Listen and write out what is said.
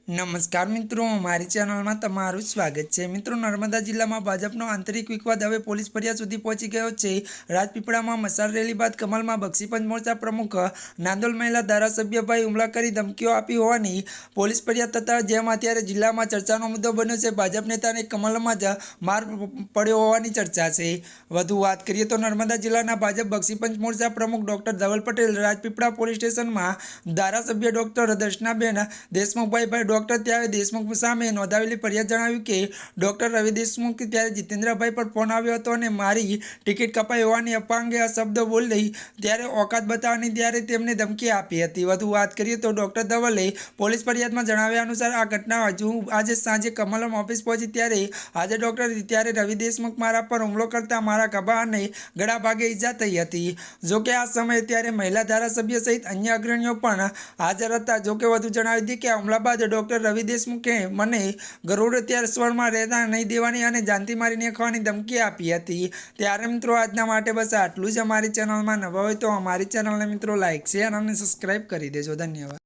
नमस्कार मित्रों, हमारी चैनल में तमारू स्वागत है। मित्रों, नर्मदा जिला में भाजपनो आंतरिक विवाद हवे पोलीस फरियाद सुधी पहुंची गयो है। राजपीपड़ा में मसाल रैली बाद कमल में बक्षीपंच मोर्चा प्रमुख नांदोल महिला धारासभ्य भाई हुमला करी धमकीओ आपी होवानी पोलीस फरियाद थता जेम अत्यारे जिला में चर्चानो मुद्दो बन्यो छे। भाजप नेता ने कमल में ज मार पड्यो होवानी चर्चा है। वधु बात करिए तो नर्मदा जिला भाजप बक्षीपंच मोर्चा प्रमुख डॉक्टर धवल पटेल राजपीपड़ा पोलीस स्टेशन में धारासभ्य डॉक्टर दर्शनाबेन देशमुखभाई डॉक्टर त्यारे देशमुख सामे नोंधावेली फरियाद जणाव्युं के डॉक्टर रवि देशमुख त्यारे जितेन्द्रभाई पर फोन आव्यो हतो अने मारी टिकિટ कपाई होवानी अफवा अंगे आ शब्द बोली त्यारे औकात बताववानी त्यारे तेमणे धमकी आपी हती। વધુ વાત કરીએ તો ડોક્ટર ધવલે પોલીસ ફરિયાદમાં જણાવ્યા અનુસાર આ ઘટના હજુ આજે સાંજે કમલમ ઓફિસ પહોંચી ત્યારે આજે ડોક્ટર ત્યારે રવિ દેશમુખ મારા પર હુમલો કરતા મારા ખભા અને ગળા ભાગે ઈજા થઈ હતી। જોકે આ સમયે ત્યારે મહિલા ધારાસભ્ય સહિત અન્ય અગ્રણીઓ પણ હાજર હતા। જોકે વધુ જણાવી દી કે હુમલા બાદ डॉक्टर रवि देशमुखे मने गरुड़ त्यार स्वर में रहता नहीं देवानी अने जानती मारी नाखवानी धमकी आपी हती। त्यारे मित्रों आजना माटे बस आटलुं ज। अमारी चेनल में नवा होय तो अमारी चेनल ने मित्रों लाइक शेर अने सब्सक्राइब करी देजो। धन्यवाद।